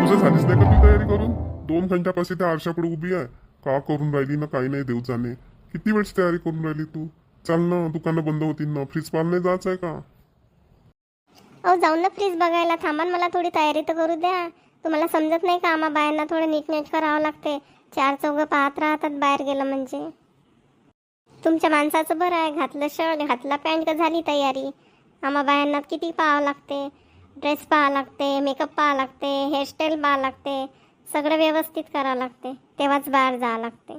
तुझं झालीच नाही का ती तयारी करून? 2 घंट्यापासून त्या आरशापुढे उभी आहे. का करून राहिली ना काही नाही देव जाणे. किती वेळची तयारी करून राहिली तू? चाल ना, दुकानं बंद होतील ना. फ्रीज पाहायला नाही जायचं आहे का? अहो जाऊन ना फ्रीज बघायला. थांबा ना, मला थोडी तयारी तर करू द्या. तुम्हाला समजत नाही का, आम्हा बायांना थोडं नीटनेट करावं लागते. चार चौघं पाहत राहतात बाहेर गेलं म्हणजे. तुमच्या माणसाचं बरं आहे, घातलं शर्ट घातला पॅन्ट का झाली तयारी. आम्हा बायांना किती पाहावं लागते. ड्रेस पाहावं लागते, मेकअप पाहावं लागते, हेअरस्टाईल पाहावं लागते. सगळं व्यवस्थित करावं लागते, तेव्हाच बाहेर जावं लागते.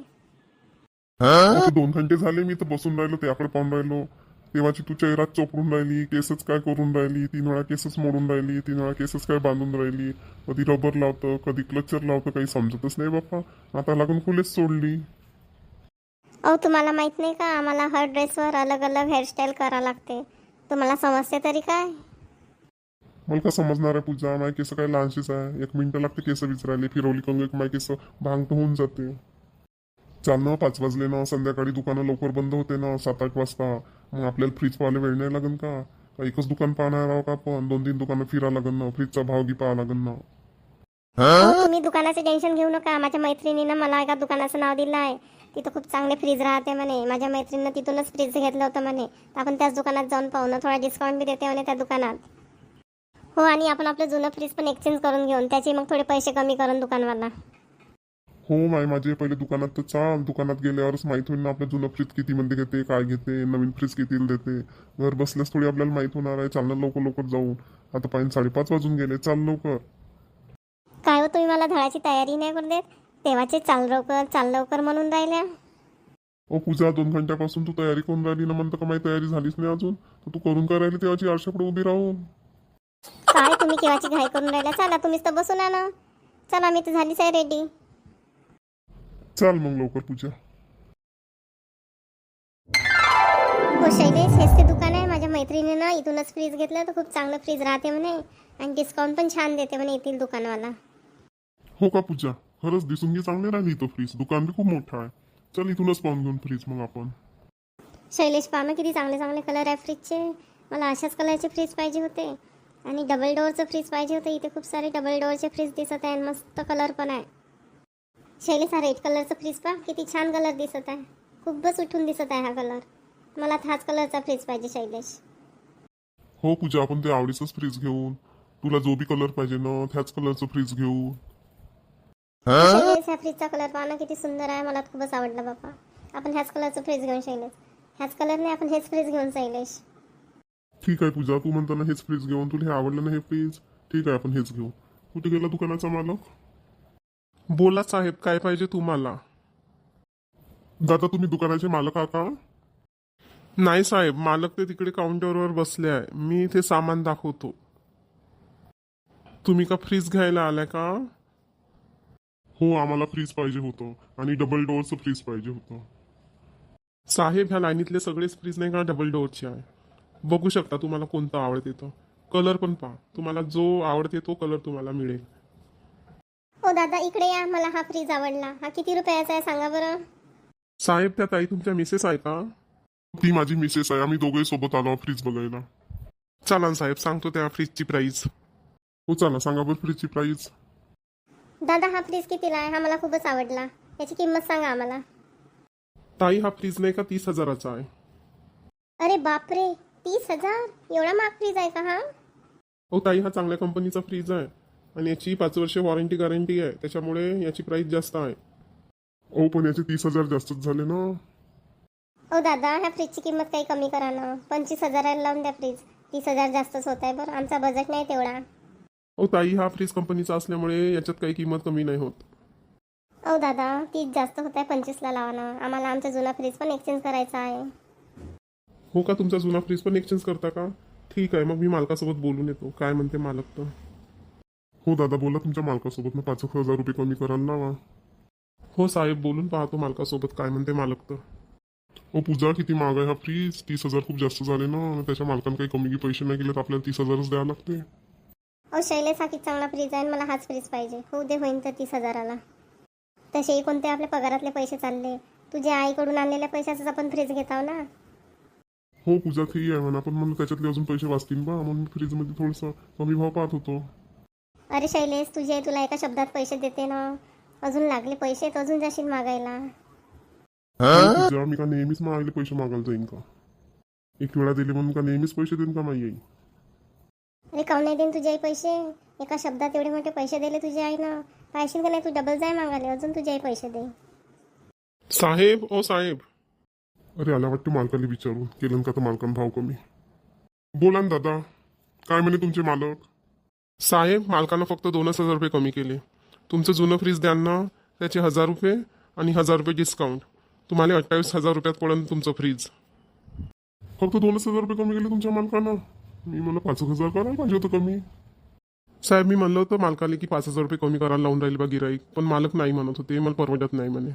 आता 2 घंटे झाले मी तर बसून राहिलो, त्याकडे पाहून राहिलो. तेव्हाची तू चेहरा चोपडून राहिली, केसच काय करून राहिली, 3 वेळा केसच मोडून राहिली, 3 वेळा केसच काय बांधून राहिली. कधी रबर लावतं, कधी क्लचर लावतं, काही समजतच नाही बाप्पा. आता लागून फुलेच सोडली. अहो तुम्हाला माहित नाही का, आम्हाला हर ड्रेसवर अलग अलग हेअरस्टाईल करावं लागते. तुम्हाला समजते तरी काय? मला का समजणार आहे पूजा? माझी केस काय लहानशीच आहे. 1 मिनिटं लागते केस विचारायला. फिरवली का एक माझी केस भांग तर होऊन जाते. चाल ना, 5 वाजले ना. संध्याकाळी दुकानं लवकर बंद होते ना, 7-8 वाजता. मग आपल्याला फ्रीज पाहायला वेळ नाही लागेल का? एकच दुकान पाहणार आहो का आपण? 2-3 दुकानं फिरा लागेल ना. फ्रीजचा भाव बी पाहा लागेल ना. अहो तुम्ही दुकानाचे टेन्शन घेऊ नका. माझ्या मैत्रिणीनं मला एका दुकानाचं नाव दिलं आहे. तिथं खूप चांगले फ्रीज राहते म्हणे. माझ्या मैत्रिणीनं तिथूनच फ्रीज घेतलं होतं म्हणे. तर आपण त्याच दुकानात जाऊन पाहू ना, थोडा डिस्काउंट बी देते म्हणे त्या दुकानात. हो, आणि आपण आपलं जुनं फ्रीज पण एक्सचेंज करून घेऊन त्याचे मग थोडे पैसे कमी करून दुकानवाला. हो माझे पहिले दुकानात तर चाल. दुकानात गेल्यावरच माहित होईल ना आपलं जुनं फ्रीज किती मध्ये घेते, काय घेते, नवीन फ्रीज कितीला देते. घर बसल्यास थोडी आपल्याला माहित होणार आहे. चालणं लवकर लवकर जाऊन. आता पाहिजे 5:30 वाजून गेले. चाल लवकर. काय हो, तुम्ही मला धडाची तयारी नाही करू देत. तेव्हाचे चाल लवकर म्हणून राहिल्या. ओ पूजा, 2 घंट्यापासून तू तयारी करून राहिली ना, म्हणतं का माझी तयारी झालीच नाही अजून. तर तू करून काय राहिली तेव्हाची आरशापुढे उभी राहून? काय तुम्ही केव्हाची घाई करून राहिल्या? चला तुम्हीच तर बसून ना. चला, मी तर झालीच आहे रेडी. चाल मग लवकर पूजा. हो शैलेश, हेच ते दुकान आहे. माझ्या मैत्रिणीनं इथूनच फ्रीज घेतलं तर खूप चांगलं फ्रीज राहते म्हणे. आणि डिस्काउंट पण छान देते म्हणे येथील दुकानवाला. हो का पूजा? खरंच दिसून घे, चांगले राहिली तो फ्रीज. दुकान बी खूप मोठं आहे. चल इथूनच पाहून घेऊन फ्रीज मग आपण. शैलेश पहा ना, किती चांगले चांगले कलर आहे फ्रीजचे. मला अशाच कलरचे फ्रीज पाहिजे होते. आणि डबल डोअरचं फ्रीज पाहिजे होतं. इथे खूप सारे डबल डोअरचे फ्रीज दिसत आहे. मस्त कलर पण आहे. शैलेश, हा रेड कलरचा फ्रीज पहा, किती छान कलर दिसत आहे. खूपच उठून दिसत आहे हा कलर. मला हाच कलरचा फ्रीज पाहिजे शैलेश. हो पूजा, आपण ते आवडीचंच फ्रीज घेऊन. तुला जो बी कलर पाहिजे ना, त्याच कलरचं फ्रीज घेऊ. शैलेश, ह्या फ्रीजचा कलर पहा ना, किती सुंदर आहे. मला खूपच आवडला बापा. आपण ह्याच कलरचं फ्रीज घेऊन शैलेश. ह्याच कलरने आपण हेच फ्रीज घेऊन शैलेश. ठीक आहे पूजा, तू म्हणताना हेच फ्रीज घेऊन. तुला हे आवडलं ना हे फ्रीज? ठीक आहे, आपण हेच घेऊ. कुठे गेला दुकानाचा मालक? बोला साहेब, काय पाहिजे तुम्हाला? दादा, तुम्ही दुकानाचे मालक आहात का? नाही साहेब, मालक ते तिकडे काउंटरवर बसले आहे. मी इथे सामान दाखवतो. तुम्ही का फ्रीज घ्यायला आलाय का? हो, आम्हाला फ्रीज पाहिजे होतं. आणि डबल डोअरचं फ्रीज पाहिजे होतं. साहेब, ह्या लाईनीतले सगळेच फ्रीज नाही का डबल डोअरचे आहे. बघू शकता तुम्हाला कोणतं आवडते तो. कलर पण पहा, तुम्हाला जो आवडते तो कलर तुम्हाला मिळेल. ओ दादा, इकडे या. मला हा फ्रीज आवडला. हा किती रुपयाचा आहे सांगा बरं? साहेब, त्या ताई तुमच्या मिसेस आहे का? ती माझी मिसेस आहे. आम्ही दोघे सोबत आलो फ्रीज बघायला. चला ना साहेब, सांगतो त्या फ्रीजची प्राइस. हो चला, सांगा बरं फ्रीजची प्राइस. दादा, हा फ्रीज कितीला आहे? हा मला खूपच आवडला. याची किंमत सांगा आम्हाला. ताई, हा फ्रीज नाही का 30,000चा आहे. अरे बापरे, 30,000? एवढा महाग फ्रीज आहे का हा? हो ताई, हा चांगल्या कंपनीचा फ्रीज आहे. आणि याची 5 वर्ष वॉरंटी गॅरंटी आहे. त्याच्यामुळे याची प्राइस जास्त आहे. ओ पण याचे 30,000 जास्तच झाले ना. ओ दादा, ह्या फ्रीजची किंमत काही कमी करा ना. 25,000 लावून द्या फ्रीज. 30,000 जास्तच होत आहे बरं. आमचा बजेट नाही तेवढा. हो ताई, हा फ्रीज कंपनीचा असल्यामुळे याच्यात काही किंमत कमी नाही होत. ओ दादा, 30 जास्त होत आहे. 25ला लावा ना. आम्हाला आमचा जुना फ्रीज पण एक्सचेंज करायचा आहे. हो का, तुमचा जुना फ्रीज पण एक्सचेंज करता का? ठीक आहे, मग मी मालकासोबत बोलून येतो. काय म्हणते मालक तर. हो दादा, बोला तुमच्या मालकासोबत ना. 5,000 रुपये कमी करायला लावा. हो साहेब, बोलून पाहतो मालकासोबत काय म्हणते मालक तर. ओ पूजा, किती महाग आहे हा फ्रीज? 30,000 खूप जास्त झाले ना. त्याच्या मालकाने काही कमी पैसे नाही केले तर आपल्याला 30,000च द्यावं लागते. ओ शैलेश, हा किती चांगला फ्रीज आहे. मला हाच फ्रीज पाहिजे. होऊ दे, होईन तर 30,000ला. तसेही कोणते आपल्या पगारातले पैसे चालले. तुझ्या आईकडून आणलेल्या पैशाचाच आपण फ्रीज घेत आहो ना. हो पूजा, ठीक आहे म्हणा. पण म्हणून त्याच्यातले अजून पैसे वाचतील बा. म्हणून फ्रीजमध्ये थोडंसं कमी भाव पाहत होतो. अरे शैलेश, तुझी आई तुला एका शब्दात पैसे देते ना, अजून लागले पैसे तर अजून जाशील मागायला. पूजा, मी का नेहमीच मागले पैसे मागायला जाईन का? एक वेळा दिले म्हणून का नेहमीच पैसे देईन का माझी आई? अरे काऊन नाही देईन तुझी आई पैसे? एका शब्दात एवढे मोठे पैसे दिले तुझी आई ना, पाहिशील का नाही? तू डबल जाय मागायला, अजून तुझी आई पैसे दे. साहेब ओ साहेब. अरे आला वाटतं मालकाला विचारून, केलं का तर मालकानं भाव कमी. बोला ना दादा, काय म्हणे तुमचे मालक? साहेब, मालकानं फक्त 2,000 रुपये कमी केले. तुमचं जुनं फ्रीज द्याल ना, त्याचे 1,000 रुपये आणि 1,000 रुपये डिस्काउंट. तुम्हाला 28,000 रुपयात पडेल तुमचं फ्रीज. फक्त 2,000 रुपये कमी केले तुमच्या मालकानं? मी मला 5,000 करायला पाहिजे होतं कमी. साहेब, मी म्हणलं होतं मालकाला की 5,000 रुपये कमी करायला लावून राहील बा गिराईक, पण मालक नाही म्हणत होते, मला परवडत नाही म्हणे.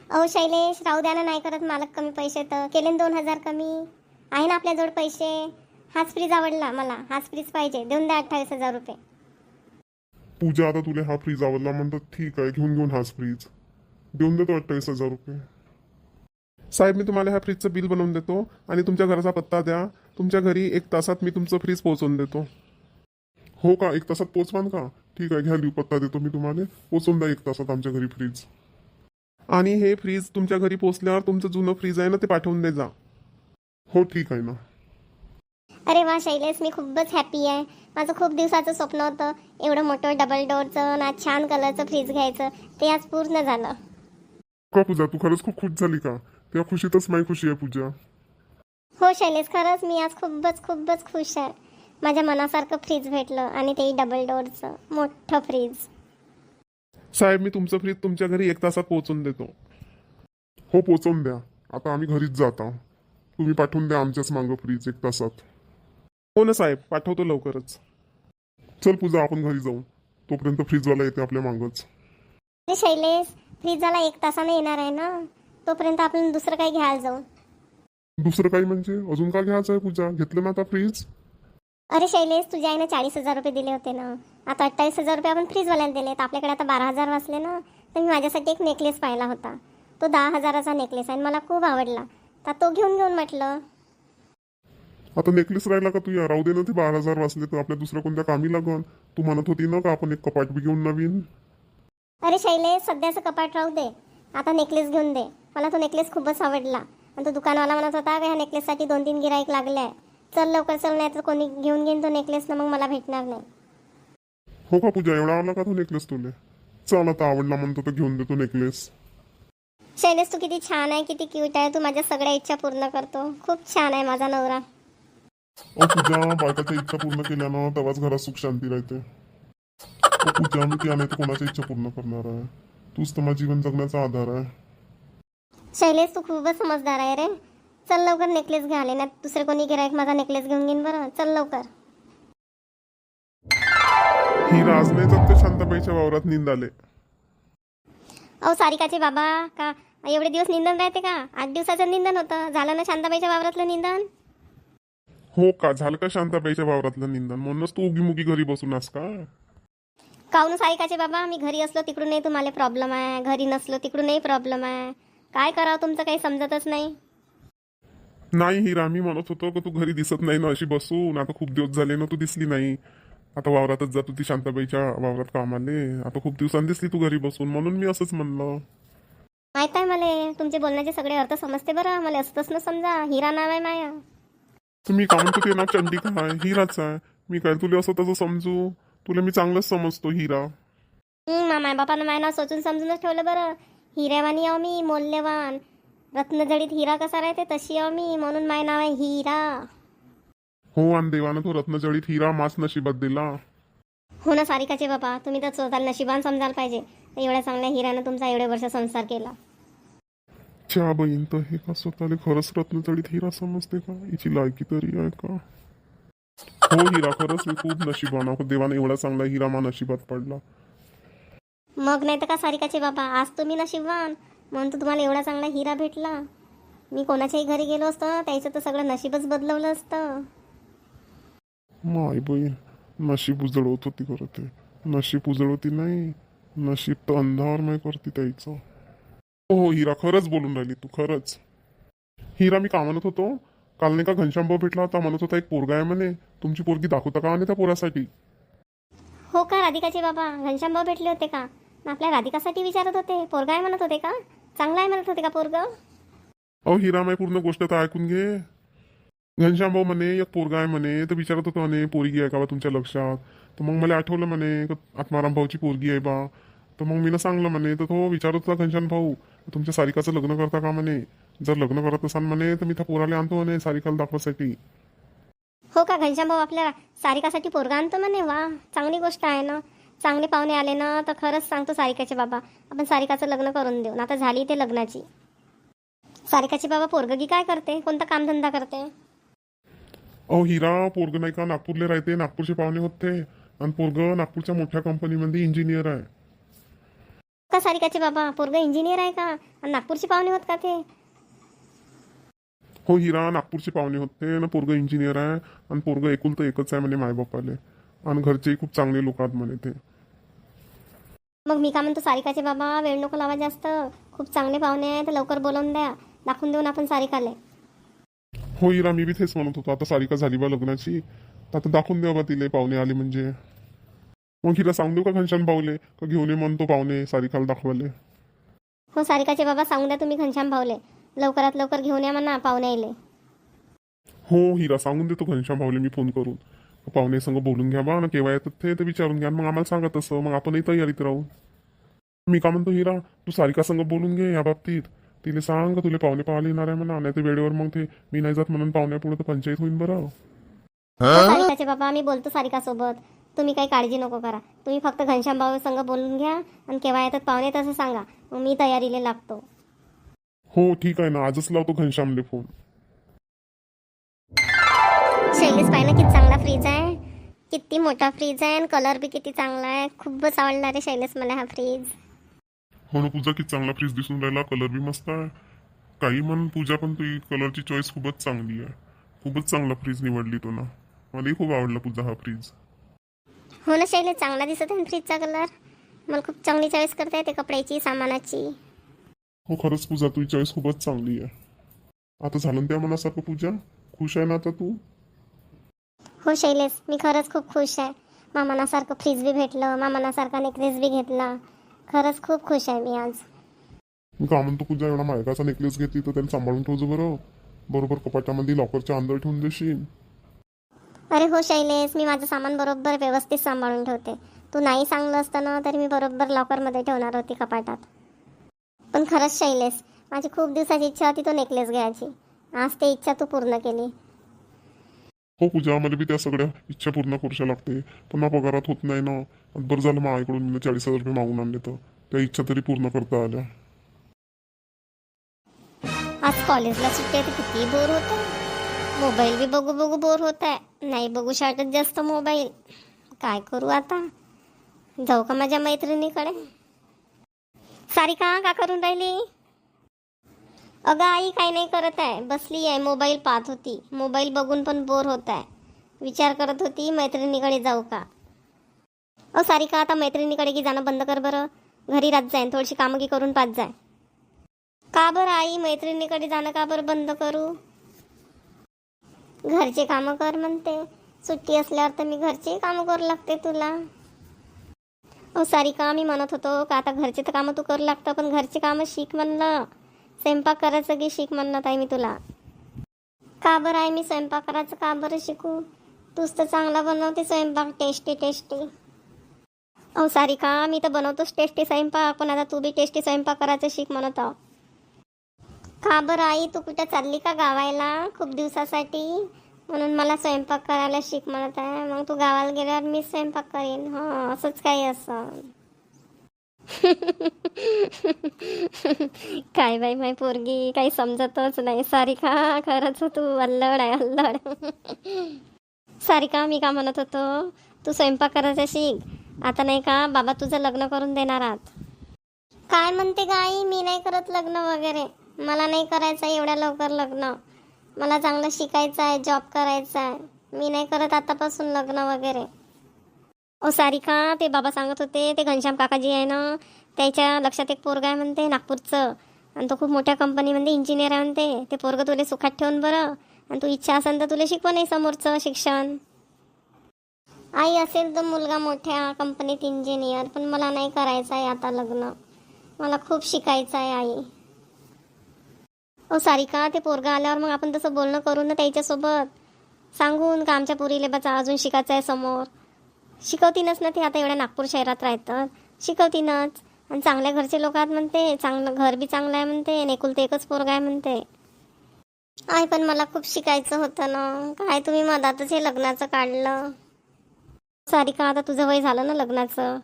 अहो शैलेश, राहू द्या ना, नाही करत मालक कमी पैसे तर. केले 2,000 कमी, आहे ना आपल्याजवळ पैसे. हाच फ्रीज आवडला मला, हाच फ्रीज पाहिजे, देऊन द्या 28,000 रुपये. पूजा, आता तुला हा फ्रीज आवडला म्हणतात, ठीक आहे, घेऊन हाच फ्रीज देऊन देतो 28,000 रुपये. साहेब, मी तुम्हाला ह्या फ्रीजचं बिल बनवून देतो आणि तुमच्या घराचा पत्ता द्या. तुमच्या घरी 1 तासात मी तुमचं फ्रीज पोहोचवून देतो. हो का? 1 तासात पोचवान का? ठीक आहे, घ्या लिहू, पत्ता देतो मी तुम्हाला, पोचवून द्या 1 तासात आमच्या घरी फ्रीज. आणि हे फ्रीज तुमच्या घरी पोहोचल्यावर तुमचं जुनं फ्रीज आहे ना, ते पाठवून दे जा. हो ठीक आहे ना. अरे वा शैलेश, मी खूपच हॅपी आहे. माझं खूप दिवसाचं स्वप्न होतं एवढं मोठं डबल डोअरचं ना छान कलरचं फ्रीज घ्यायचं, ते आज पूर्ण झालं. का पूजा, तू खरंच खूप खुश झाली का? त्या खुशीतच माझी खुशी आहे पूजा. हो शैलेश, खरंच मी आज खूपच खूपच खुश आहे. माझ्या मनासारखं फ्रीज भेटलं आणि तेही डबल डोअरचं मोठं फ्रीज. साहेब, मी तुमचं फ्रीज तुमच्या घरी 1 तासात पोहोचून देतो. हो पोचवून द्या, आता आम्ही घरीच जात आहोत. तुम्ही पाठवून द्या आमच्याच मागं फ्रीज 1 तासात. हो ना साहेब, पाठवतो लवकरच. चल पूजा, आपण घरी जाऊ, तोपर्यंत फ्रीजवाला येते आपल्या मागच. अरे शैलेश, फ्रीजवाला 1 तासाने येणार आहे ना, तोपर्यंत आपण दुसरं काही घ्यायला जाऊ. दुसरं काही म्हणजे अजून का घ्यायचं आहे पूजा? घेतलं ना आता फ्रीज. अरे शैलेश, तुझ्या आईने 40,000 रुपये दिले होते ना, आता 28,000 रुपये आपण फ्रीजवाल्याला दिले, तर आपल्याकडे आता 12,000 वाचले ना. तर मी माझ्यासाठी एक नेकलेस पाहिला होता, तो 10,000चा नेकलेस आहे, मला खूप आवडला, तर तो घेऊन म्हटलं. आता नेकलेस राहिला का तू? या राहू दे ना, ते 12,000 वाचले तर आपल्या दुसऱ्या कोणत्या कामी लागन. तू म्हणत होती ना का आपण एक कपाट बी घेऊन नवीन. अरे शैलेश, सध्याचं कपाट राहू दे, आता नेकलेस घेऊन दे. मला तो नेकलेस खूपच आवडला आणि तो दुकानवाला म्हणत होता की ह्या नेकलेससाठी 2-3 गिराईक लागले आहे, चल लवकर चल, नाही तर कोणी घेऊन तो नेकलेस ना, मग मला भेटणार नाही. हो का पूजा, एवढा आवडला का तो नेकलेस तुले? चल, आता आवडला म्हणतो तर घेऊन देतो नेकलेस. शैलेश, तू किती छान आहे, किती क्यूट आहे, तू माझ्या सगळ्या इच्छा पूर्ण करतो, खूप छान आहे माझा नवरा. ओ पूजा, बायकाच्या इच्छा पूर्ण केल्यानं तेव्हाच घरात सुख शांती राहते. ओ पूजा, मी त्या नाही तर कोणाच्या इच्छा पूर्ण करणार आहे? तूच तर माझ्या जीवन जगण्याचा आधार आहे. शैलेश, तू खूपच समजदार आहे रे. चल लवकर नेकलेस घे, आले ना दुसरे कोणी गिराईक माझा नेकलेस घेऊन घेईन बरं, चल लवकर. ही राज नाही जात, शांताबाईच्या वावरात निंद आले. अहो सारिकाचे बाबा, का एवढे दिवस निंदन राहते का? 8 दिवसाचं निंदन होतं, झालं ना शांताबाईच्या वावरातलं निंदन? हो का? झालं का शांताबाईच्या वावरातलं निंदन? म्हणूनच तू उगीमुगी घरी बसून आहेस का? काऊन सारिकाचे बाबा, मी घरी असलो तिकडूनही तुम्हाला प्रॉब्लेम आहे, घरी नसलो तिकडूनही प्रॉब्लेम आहे, काय करावं तुमचं काही समजतच नाही. नाही हिरा, मी म्हणत होतो की तू घरी दिसत नाही ना अशी बसून, आता खूप दिवस झाले ना तू दिसली नाही. आता वावरातच जात होती शांताबाईच्या वावरात कामाले, आता खूप दिवसांनी दिसली तू घरी बसून, म्हणून मी असंच म्हणलं. माहित आहे मला, तुमचे बोलण्याचे सगळे अर्थ समजते बरं, मला असतंच ना समजा. हिरा नाव आहे माया. तुम्ही का म्हणतो ते नाव चंडिका आहे, हिराच आहे. मी काय तुला असं तसं समजू? तुला मी चांगलंच समजतो हिरा. माय बापानं माय नाव सोचून समजूनच ठेवलं बरं. हिऱ्यावानी आहो मी, मौल्यवान. रत्नजडीत हिरा कसा राहते तशी आहो मी, म्हणून माय नाव आहे हिरा. हो, आणि देवानं तो रत्नजडीत हिरा माच नशिबात दिला. हो ना सारिकाचे बाबा, तुम्ही तर स्वतःला नशिबान समजायला पाहिजे, एवढ्या चांगल्या हिऱ्यानं तुमचा एवढे वर्ष संसार केला. च्या बहीण तर हे का स्वतःला खरंच रत्नजडीत हिरा समजते का? हिची लायकी तरी आहे का? हो हिरा, खरंच मी खूप नशिबान आहो, देवाने एवढा चांगला हिरा मा नशिबात पडला. मग नाही तर का सारिकाचे बाबा, आज तुम्ही नशिबवान म्हणून तर तुम्हाला एवढा चांगला हिरा भेटला. मी कोणाच्याही घरी गेलो असतं, त्याचं तर सगळं नशीबच बदलवलं असतं. माय बहीण नशीब उजळवत होती करते, नशीब उजळवती नाही, नशीब तर अंधारमय करते त्याचं. हो हिरा, खरंच बोलून राहिली तू, खरंच. हिरा, मी का म्हणत होतो, काल नाही का घनश्याम भाऊ भेटला होता, म्हणत होता एक पोरगा आहे म्हणे, तुमची पोरगी दाखवता का म्हणे त्या पोरासाठी? हो का राधिकाचे बाबा घनश्याम भाऊ भेटले होते का? आपल्या राधिकासाठी विचारत होते. पोरगा आहे म्हणत होते का? चांगला आहे म्हणत होते का पोरग? अहो हिरामाई पूर्ण गोष्ट तर ऐकून घे. घनश्याम भाऊ म्हणे एक पोरगा आहे म्हणे, तर विचारत होतो म्हणे पोरगी आहे का बा तुमच्या लक्षात. तर मग मला आठवलं म्हणे का आत्माराम भाऊची पोरगी आहे बा. तर मग मी सांगलं म्हणे, तर तो विचारत होता घनश्याम भाऊ तुमच्या सारिकाचं लग्न करता का म्हणे. जर लग्न करत असाल म्हणे तर मी त्या पोराला आणतो म्हणे सारिकाला दाखवासाठी. हो का घनश्याम भाऊ आपल्या सारिकासाठी पोरगा आणतो म्हणे. वा चांगली गोष्ट आहे ना. चांगले पाहुणे आले ना तर खरंच सांगतो सारिकाचे बाबा आपण सारिकाचं लग्न करून देऊ. आता झाली ते लग्नाची. सारिकाचे बाबा पोरगी काय करते? कोणता कामधंदा करते? अहो हिरा पोरग नाही का नागपूरला राहते, नागपूरचे पाहुणे होते. आणि पोरग नागपूरच्या मोठ्या कंपनीमध्ये इंजिनियर आहे. का सारिकाचे बाबा पोरग इंजिनियर आहे का? आणि नागपूरचे पाहुणे होत का ते? हो हिरा नागपूरचे पाहुणे होते ना, पोरग इंजिनियर आहे. आणि पोरग एकुलतं एकच आहे म्हणे मायबापाले. आणि घरचेही खूप चांगले लोक आहेत म्हणे ते. मग मी का म्हणतो सारिकाचे बाबा वेळ नको लावा जास्त. खूप चांगले पाहुणे आहेत, लवकर बोलवून द्या. दाखवून देऊन आपण सारिकाले. हो हिरा मी बी तेच म्हणत होतो. आता सारिका झाली बा लग्नाची, तर आता दाखवून द्या बा तिले पाहुणे आले म्हणजे. मग हिला सांगू देऊ का घनश्याम भाऊले का घेऊन ये म्हणतो पाहुणे सारिकाला दाखवाले. हो सारिकाचे बाबा सांगू द्या तुम्ही घनश्याम भाऊले लवकरात लवकर घेऊन या म्हणा पाहुणे आले. हो हिरा सांगून देतो घनश्याम भाऊले मी फोन करून. पाहुणे संग बोलून घ्या बा ना केव्हा येतात ते विचारून घ्या. मग आम्हाला सांगा तसं, मग आपणही तयारीत राहू. मी का म्हणतो हिरा तू सारिका संग बोलून घे या बाबतीत. तिला सांग तुला पाहुणे पाहायला येणार आहे म्हणा. नाही तर वेळेवर मग ते मी नाही जात म्हणून पाहुण्यापुढे तर पंचायत होईल बरं. हो, सारिकाचे बाबा मी बोलतो सारिका सोबत. तुम्ही काही काळजी नको करा. तुम्ही फक्त घनश्याम भाऊ संग बोलून घ्या आणि केव्हा येतात पाहुणे तसं सांगा. मग मी तयारीला लागतो. हो ठीक आहे ना, आजच लावतो घनश्यामले फोन. शैलेश पाहिलं किती चांगला फ्रीज आहे. किती मोठा फ्रीज आहे आणि कलर बी किती चांगला आहे. खूपच आवडला रे शैलेश मला हा फ्रीज. हो ना पूजा किती चांगला फ्रीज दिसून राहिला. कलर बी मस्त आहे. काही म्हण पूजा पण तुझी कलरची चॉईस खूपच चांगली आहे. खूपच चांगला फ्रीज निवडली तू ना. मलाही खूप आवडला पूजा हा फ्रीज. हो ना शैलेश चांगला दिसत आहे फ्रीजचा कलर. मला खूप चांगली चॉईस करता येते कपड्याची सामानाची. हो खरंच पूजा तुझी चॉईस खूपच चांगली आहे. आता झालं त्या मनासारखं पूजा. खुश आहे ना आता तू? हो शैलेश मी खरंच खूप खुश आहे. मामानासारखं फ्रीज बी भेटलं, मामानासारखा नेकलेस बी घेतला. खरंच खूप खुश आहे मी आज. मी का म्हणतो पूजा एवढा मायकाचा नेकलेस घेतली तर त्याला सांभाळून ठेवतो बरं. बरोबर कपाटामध्ये लॉकरच्या अंदर ठेवून देशील. अरे हो शैलेश मी माझं सामान बरोबर व्यवस्थित सांभाळून ठेवते. तू नाही सांगलं असतं ना तरी मी बरोबर लॉकरमध्ये ठेवणार होती कपाटात. पण खरंच शैलेश माझी खूप दिवसाची इच्छा होती तो नेकलेस घ्यायची. आज ते इच्छा तू पूर्ण केली. हो पूजा मला बी त्या सगळ्या इच्छा पूर्ण करूशा लागते. पण माझ्या पगारात होत नाही ना. बरं झालं माझ्याकडून मी 40,000 रुपये मागून आणले तर त्या इच्छा तरी पूर्ण करता आल्या. आज कॉलेजला सुट्टी आहे तर किती बोर होतं. मोबाईल बी बघू बघू बोर होत आहे. नाही बघू शाळेत जास्त मोबाईल. काय करू आता? जाऊ का माझ्या मैत्रिणीकडे? सारिका का करून राहिली? अगं आई काही नाही करत आहे. बसली आहे मोबाईल पाहत होती. मोबाईल बघून पण बोर होत आहे. विचार करत होती मैत्रिणीकडे जाऊ का. सारिका आता मैत्रिणीकडे की जाणं बंद कर बरं. घरी राहत जाईन थोडीशी कामं की करून पाहत जाय. का बरं आई मैत्रिणीकडे जाणं का बरं बंद करू? घरचे कामं कर म्हणते. सुट्टी असल्यावर तर मी घरचे कामं करू लागते तुला. सारिका मी म्हणत होतो का आता घरचे तर कामं तू करू लागतं पण घरचे कामं शिक म्हणलं. स्वयंपाक करायचं की शिक म्हणलं ताई मी तुला. का बरं आहे मी स्वयंपाक करायचं का बरं शिकू? तूच तर चांगला बनवते स्वयंपाक टेस्टी टेस्टी. सारिका मी तर बनवतोच टेस्टी स्वयंपाक पण आता तू बी टेस्टी स्वयंपाक करायचं शिक म्हणत आहो. का बरं आई तू कुठं चालली का गावायला खूप दिवसासाठी? म्हणून मला स्वयंपाक करायला शिक म्हणत आहे. मग तू गावाला गेल्यावर मी स्वयंपाक करीन. हां असंच काही असं. काय बाई माय पोरगी काही समजतच नाही. सारिका खरंच तू अल्लड आहे अल्लड. सारिका मी का म्हणत होतो तू स्वयंपाक करायचं शिक. आता नाही का बाबा तुझं लग्न करून देणार आहात. काय म्हणते का आई? मी नाही करत लग्न वगैरे. मला नाही करायचं एवढ्या लवकर लग्न. मला चांगलं शिकायचं आहे, जॉब करायचा आहे. मी नाही करत आतापासून लग्न वगैरे. सारिका ते बाबा सांगत होते ते घनश्याम काकाजी आहे ना त्याच्या लक्षात एक पोरगा आहे म्हणते नागपूरचं. आणि तो खूप मोठ्या कंपनीमध्ये इंजिनियर आहे म्हणते. ते पोरगं तुला सुखात ठेवून बरं. आणि तू इच्छा असेल तर तुला शिकवण आहे समोरचं शिक्षण. आई असेल तर मुलगा मोठ्या कंपनीत इंजिनियर, पण मला नाही करायचं आहे आता लग्न. मला खूप शिकायचं आहे आई. ओ सारिका, ते पोरगा आल्यावर मग आपण तसं बोलणं करू ना त्याच्यासोबत, सांगून का आमच्या पोरीले बचा अजून शिकायचं आहे समोर. शिकवतीनच ना ते, आता एवढ्या नागपूर शहरात राहतात, शिकवतीनच. आणि चांगल्या घरचे लोक आहेत म्हणते, चांगलं घर बी चांगलं आहे म्हणते, आणि एकुलते एकच पोरगा आहे म्हणते. आई पण मला खूप शिकायचं होतं ना, काय तुम्ही मधातच हे लग्नाचं काढलं. सारिका, आता तुझं वय झालं ना लग्नाचं.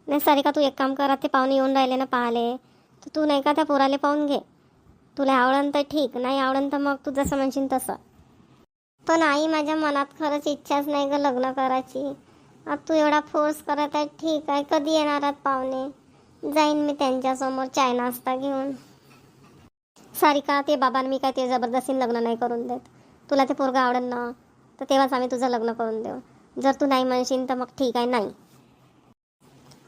नाही सारिका, तू एक काम कर, ते पाहुणे येऊन राहिले ना पाहाले, तर तू नाही का त्या पोराले पाहून घे. तुला आवडन तर ठीक, नाही आवडन तर मग तू जसं म्हणशील तसं. पण आई, माझ्या मनात खरंच इच्छाच नाही ग लग्न करायची. आता तू एवढा फोर्स करत आहे, ठीक आहे, कधी येणार आहात पाहुणे? जाईन मी त्यांच्यासमोर चाय नाश्ता घेऊन. सारिका, ते बाबांनी मी काय ते जबरदस्तीने लग्न नाही करून देत. तुला ते पोरगं आवडेल ना, तर तेव्हाच आम्ही तुझं लग्न करून देऊ. जर तू नाही म्हणशील तर मग ठीक आहे, नाही.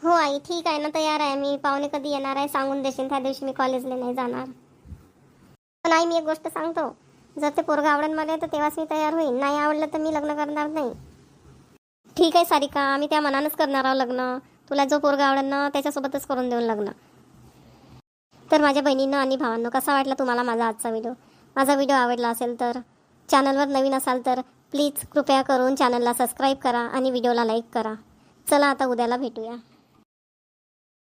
हो आई, ठीक आहे ना, तयार आहे मी. पाहुणे कधी येणार आहे सांगून देशील, त्या दिवशी मी कॉलेजला नाही जाणार. पण आई, मी एक गोष्ट सांगतो, जर ते पोरगं आवडेल मला तर तेव्हाच मी तयार होईन, नाही आवडलं तर मी लग्न करणार नाही. ठीक आहे सारिका, आम्ही त्या मनानंच करणार आहोत लग्न. तुला जो पोरगा आवडेल ना त्याच्यासोबतच करून देऊन लग्न. तर माझ्या बहिणींनो आणि भावांनो, कसा वाटला तुम्हाला माझा आजचा व्हिडिओ? माझा व्हिडिओ आवडला असेल तर, चॅनलवर नवीन असाल तर प्लीज कृपया करून चॅनलला सबस्क्राईब करा आणि व्हिडिओला लाईक करा. चला आता उद्याला भेटूया.